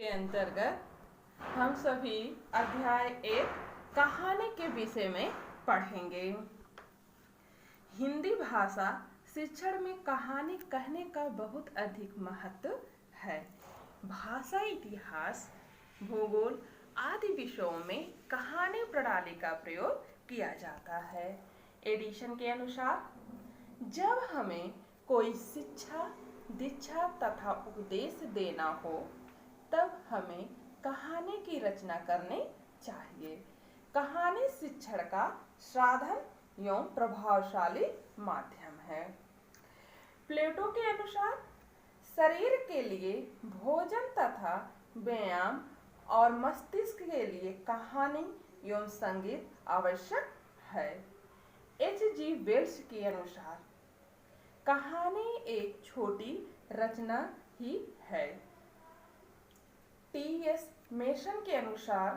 के अंतर्गत हम सभी अध्याय 1 कहानी के विषय में पढ़ेंगे। हिंदी भाषा शिक्षण में कहानी कहने का बहुत अधिक महत्व है। भाषा इतिहास, भूगोल आदि विषयों में कहानी प्रणाली का प्रयोग किया जाता है। एडिशन के अनुसार जब हमें कोई शिक्षा, दीक्षा तथा उपदेश देना हो तब हमें कहानी की रचना करनी चाहिए। कहानी शिक्षण का साधन एवं प्रभावशाली माध्यम है। प्लेटो के अनुसार शरीर के लिए भोजन तथा व्यायाम और मस्तिष्क के लिए कहानी एवं संगीत आवश्यक है। H.G. वेल्स के अनुसार कहानी एक छोटी रचना ही है। T.S. मेसन के अनुसार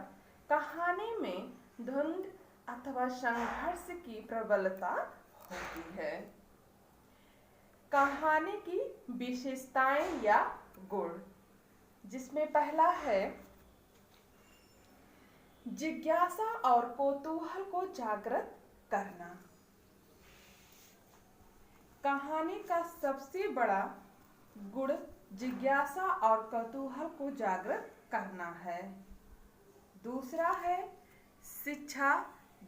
कहानी में द्वंद्व अथवा संघर्ष की प्रबलता होती है। कहानी की विशेषताएं या गुण, जिसमें पहला है जिज्ञासा और कौतूहल को जागृत करना। कहानी का सबसे बड़ा गुण जिज्ञासा और कौतूहल को जागृत करना है। दूसरा है शिक्षा,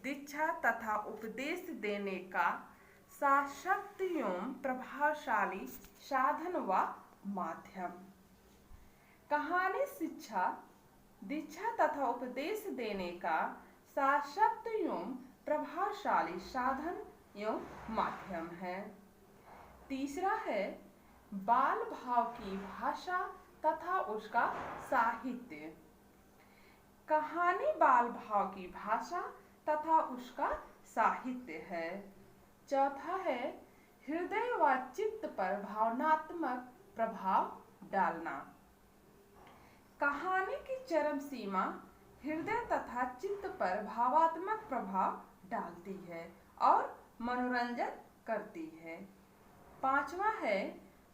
दीक्षा तथा उपदेश देने का सशक्त एवं प्रभावशाली साधन व माध्यम। कहानी शिक्षा, दीक्षा तथा उपदेश देने का सशक्त एवं प्रभावशाली साधन एवं माध्यम है। तीसरा है बाल भाव की भाषा तथा उसका साहित्य। कहानी बाल भाव की भाषा तथा उसका साहित्य है। चौथा है हृदय व चित्त पर भावनात्मक प्रभाव डालना। कहानी की चरम सीमा हृदय तथा चित्त पर भावात्मक प्रभाव डालती है और मनोरंजन करती है। पांचवा है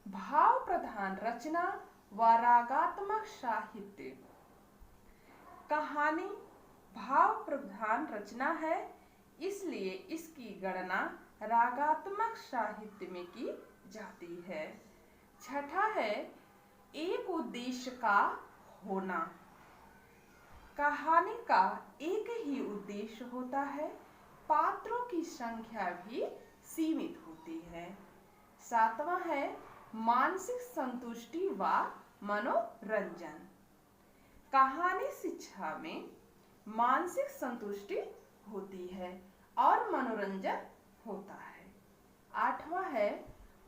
भाव प्रधान रचना व रागात्मक साहित्य। कहानी भाव प्रधान रचना है, इसलिए इसकी गणना रागात्मक साहित्य में की जाती है। छठा है एक उद्देश्य का होना। कहानी का एक ही उद्देश्य होता है, पात्रों की संख्या भी सीमित होती है। सातवां है मानसिक संतुष्टि व मनोरंजन। कहानी शिक्षा में मानसिक संतुष्टि होती है और मनोरंजन होता है। आठवां है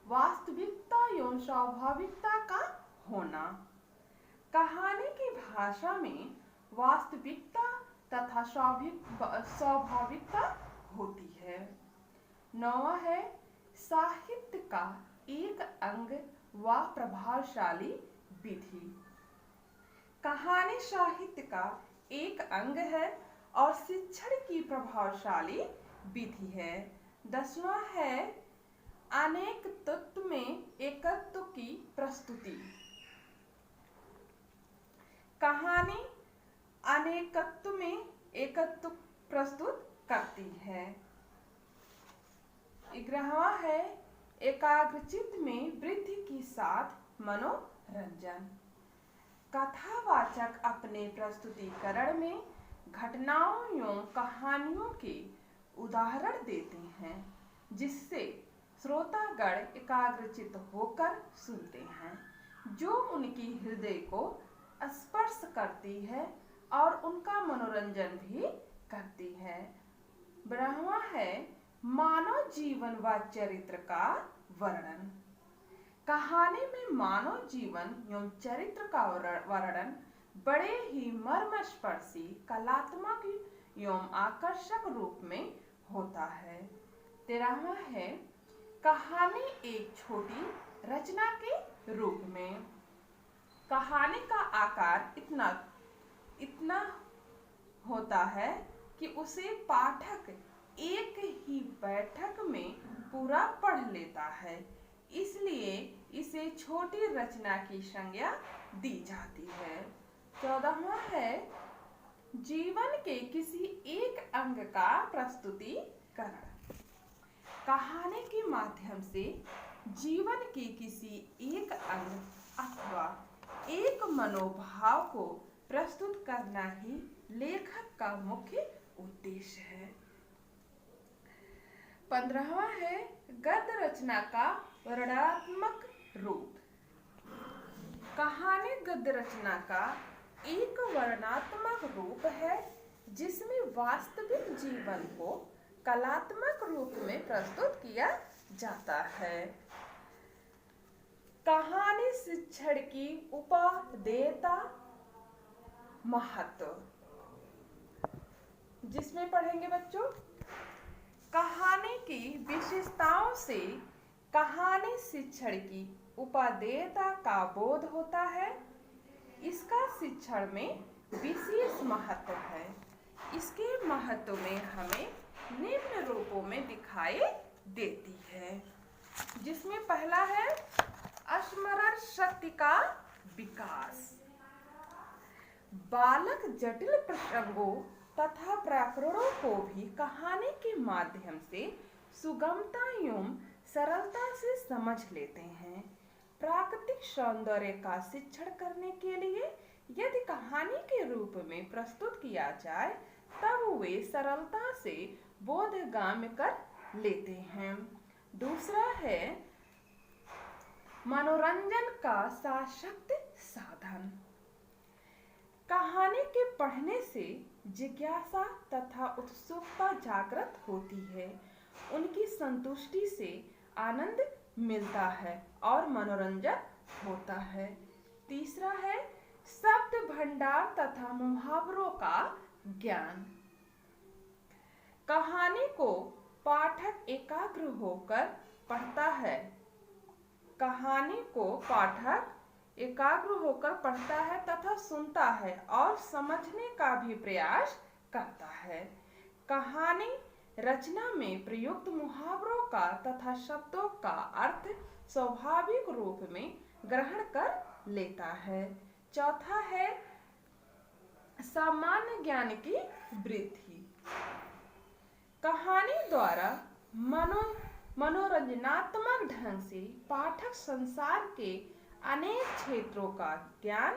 वास्तविकता एवं स्वाभाविकता का होना। कहानी की भाषा में वास्तविकता तथा स्वाभाविकता होती है। नौवां है साहित्य का एक अंग व प्रभावशाली विधि। कहानी साहित्य का एक अंग है और शिक्षण की प्रभावशाली विधि है। 10वां है अनेक तत्व में एकत्व की प्रस्तुति। कहानी अनेकत्व में एकत्व प्रस्तुत करती है। 11वां है एकाग्रचित्त में वृद्धि के साथ मनोरंजन। कथावाचक अपने प्रस्तुतिकरण में घटनाओं एवं कहानियों के उदाहरण देते हैं, जिससे श्रोतागण एकाग्रचित्त होकर सुनते हैं, जो उनकी हृदय को स्पर्श करती है और उनका मनोरंजन भी करती है। 12वां है मानव जीवन व चरित्र का वर्णन। कहानी में मानव जीवन एवं चरित्र का वर्णन बड़े ही मर्मस्पर्शी, कलात्मक एवं आकर्षक रूप में होता है। 13वां है कहानी एक छोटी रचना के रूप में। कहानी का आकार इतना होता है कि उसे पाठक एक ही बैठक में पूरा पढ़ लेता है, इसलिए इसे छोटी रचना की संज्ञा दी जाती है। 14वां है जीवन के किसी एक अंग का प्रस्तुतिकरण। कहानी के माध्यम से जीवन के किसी एक अंग अथवा एक मनोभाव को प्रस्तुत करना ही लेखक का मुख्य उद्देश्य है। 15वां है गद्य रचना का वर्णनात्मक रूप। कहानी गद्य रचना का एक वर्णनात्मक रूप है जिसमें वास्तविक जीवन को कलात्मक रूप में प्रस्तुत किया जाता है। कहानी शिक्षण की उपादेयता महत्व, जिसमें पढ़ेंगे बच्चों कहानी की विशेषताओं से कहानी शिक्षण की उपादेयता का बोध होता है। इसका शिक्षण में विशेष महत्व है। इसके महत्व में हमें निम्न रूपों में दिखाई देती है, जिसमें पहला है स्मरण शक्ति का विकास। बालक जटिल प्रसंगों तथा प्रकरणों को भी कहानी के माध्यम से सुगमता एवं सरलता से समझ लेते हैं। प्राकृतिक सौंदर्य का शिक्षण करने के लिए यदि कहानी के रूप में प्रस्तुत किया जाए तब वे सरलता से बोधगम्य कर लेते हैं। दूसरा है मनोरंजन का सशक्त साधन। कहानी के पढ़ने से जिज्ञासा तथा उत्सुकता जागृत होती है, उनकी संतुष्टि से आनंद मिलता है और मनोरंजन होता है। तीसरा है शब्द भंडार तथा मुहावरों का ज्ञान। कहानी को पाठक एकाग्र होकर पढ़ता है। कहानी को पाठक एकाग्र होकर पढ़ता है तथा सुनता है और समझने का भी प्रयास करता है। कहानी रचना में प्रयुक्त मुहावरों का तथा शब्दों का अर्थ स्वाभाविक रूप में ग्रहण कर लेता है। चौथा है सामान्य ज्ञान की वृद्धि। कहानी द्वारा मनोरंजनात्मक ढंग से पाठक संसार के अनेक क्षेत्रों का ज्ञान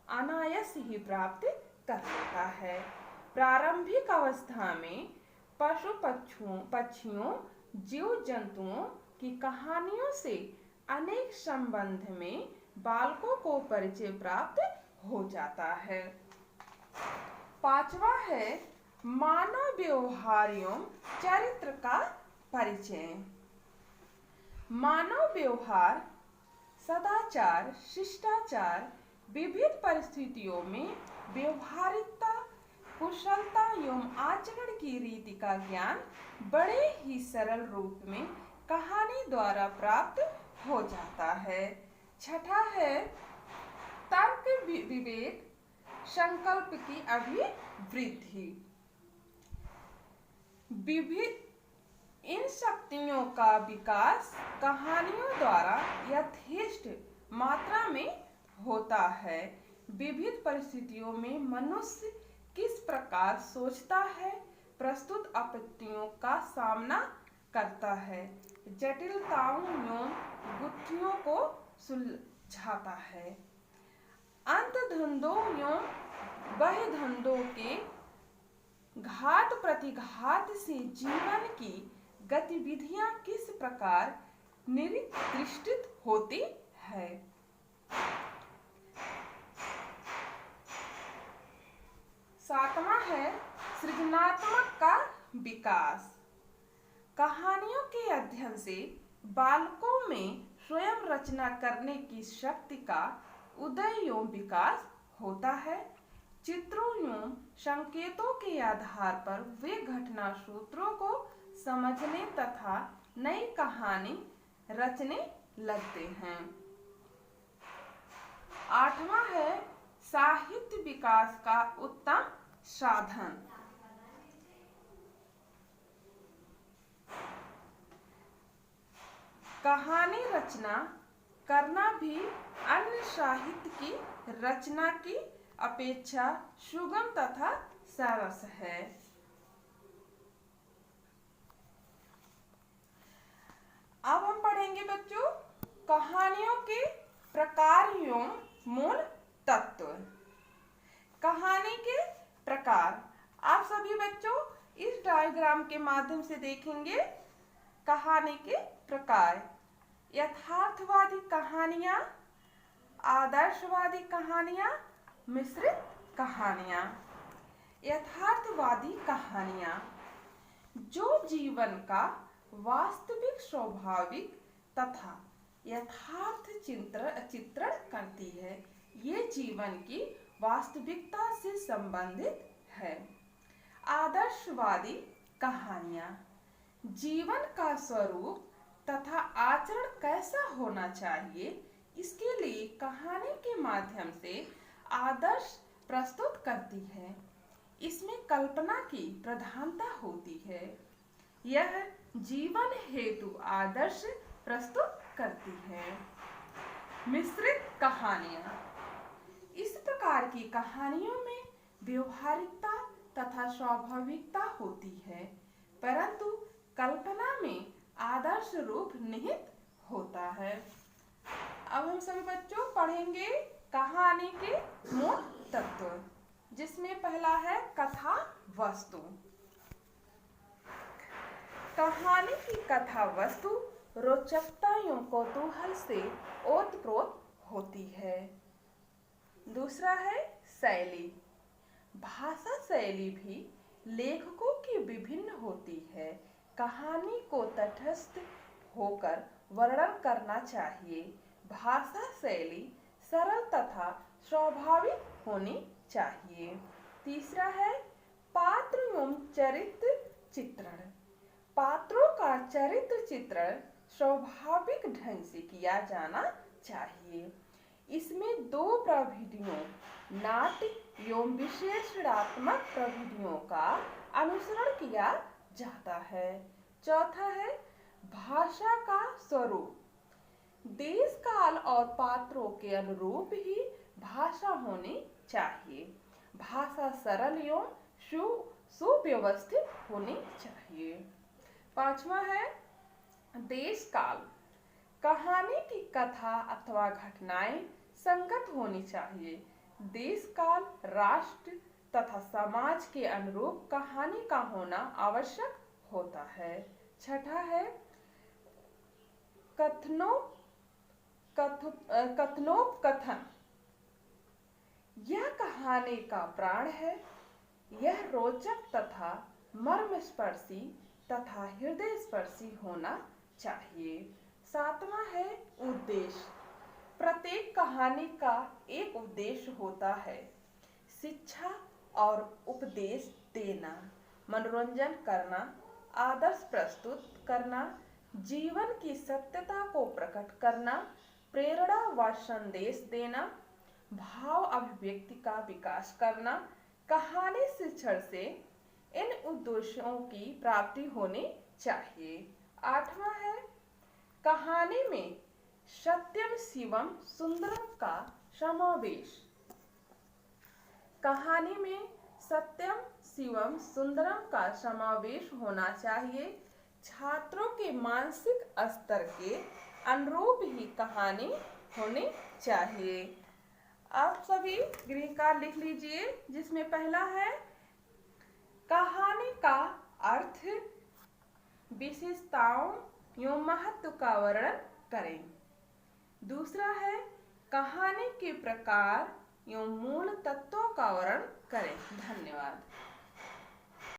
अनायास ही प्राप्त कर लेता है। प्रारंभिक अवस्था में पशु पक्षियों जीव जंतुओं की कहानियों से अनेक संबंध में बालकों को परिचय प्राप्त हो जाता है। पांचवा है मानव व्यवहार एवं चरित्र का परिचय। मानव व्यवहार सदाचार शिष्टाचार विविध परिस्थितियों में व्यवहारिकता कुशलता एवं आचरण की रीति का ज्ञान बड़े ही सरल रूप में कहानी द्वारा प्राप्त हो जाता है। छठा है तर्क विवेक संकल्प की अभिवृद्धि। विविध इन शक्तियों का विकास कहानियों द्वारा यथेष्ट मात्रा में होता है। विविध परिस्थितियों में मनुष्य किस प्रकार सोचता है, प्रस्तुत आपत्तियों का सामना करता है, जटिलताओं एवं गुत्थियों को सुलझाता है, अंतर्द्वंद्वों एवं बहिर्द्वंद्वों के घात प्रतिघात से जीवन की गतिविधियां किस प्रकार निर्दिष्टित होती है। सातवां है सृजनात्मक का विकास। कहानियों के अध्ययन से बालकों में स्वयं रचना करने की शक्ति का उदय एवं विकास होता है। चित्रों एवं संकेतों के आधार पर वे घटना सूत्रों को समझने तथा नई कहानी रचने लगते हैं। आठवां है साहित्य विकास का उत्तम साधन। कहानी रचना करना भी अन्य साहित्य की रचना की अपेक्षा सुगम तथा सरस है। अब हम पढ़ेंगे बच्चों कहानियों के प्रकार एवं मूल तत्व। कहानी के प्रकार आप सभी बच्चों इस डायग्राम के माध्यम से देखेंगे। कहानी के प्रकार: यथार्थवादी कहानियां, आदर्शवादी कहानियां, मिश्रित कहानियां। यथार्थवादी कहानियां जो जीवन का वास्तविक, स्वाभाविक तथा यथार्थ चित्रण करती है। ये जीवन की वास्तविकता से संबंधित है। आदर्शवादी कहानियां जीवन का स्वरूप तथा आचरण कैसा होना चाहिए, इसके लिए कहानी के माध्यम से आदर्श प्रस्तुत करती है। इसमें कल्पना की प्रधानता होती है। यह जीवन हेतु आदर्श प्रस्तुत करती है। मिश्रित कहानियां इस प्रकार की कहानियों में व्यवहारिकता तथा स्वाभाविकता होती है, परंतु कल्पना में आदर्श रूप निहित होता है। अब हम सभी बच्चों पढ़ेंगे कहानी के मूल तत्व, जिसमें पहला है कथा वस्तु। कहानी की कथा वस्तु रोचकता एवं कौतूहल से ओतप्रोत होती है। दूसरा है शैली। भाषा शैली भी लेखकों की विभिन्न होती है। कहानी को तटस्थ होकर वर्णन करना चाहिए। भाषा शैली सरल तथा स्वाभाविक होनी चाहिए। तीसरा है पात्र एवं चरित्र चित्रण। पात्रों का चरित्र चित्रण स्वाभाविक ढंग से किया जाना चाहिए। इसमें दो प्रविधियों, नाट्य एवं विश्लेषणात्मक प्रविधियों का अनुसरण किया जाता है। चौथा है भाषा का स्वरूप। देश काल और पात्रों के अनुरूप ही भाषा होनी चाहिए। भाषा सरल एवं सुव्यवस्थित होनी चाहिए। पांचवा है देश काल। कहानी की कथा अथवा घटनाएं संगत होनी चाहिए। देश काल, राष्ट्र तथा समाज के अनुरूप कहानी का होना आवश्यक होता है। छठा है कथनोपकथन। यह कहानी का प्राण है। यह रोचक तथा मर्मस्पर्शी तथा हृदय स्पर्शी होना चाहिए। सातवां है उद्देश्य। प्रत्येक कहानी का एक उद्देश्य होता है। शिक्षा और उपदेश देना, मनोरंजन करना, आदर्श प्रस्तुत करना, जीवन की सत्यता को प्रकट करना, प्रेरणा व संदेश देना, भाव अभिव्यक्ति का विकास करना। कहानी शिक्षण से इन उद्देश्यों की प्राप्ति होनी चाहिए। आठवां है कहानी में सत्यम शिवम सुंदरम का समावेश। कहानी में सत्यम शिवम सुंदरम का समावेश होना चाहिए। छात्रों के मानसिक स्तर के अनुरूप ही कहानी होनी चाहिए। आप सभी गृह कार्य लिख लीजिए, जिसमें पहला है कहानी का अर्थ, विशेषताओं एवं महत्व का वर्णन करें। दूसरा है कहानी के प्रकार एवं मूल तत्वों का वर्णन करें। धन्यवाद।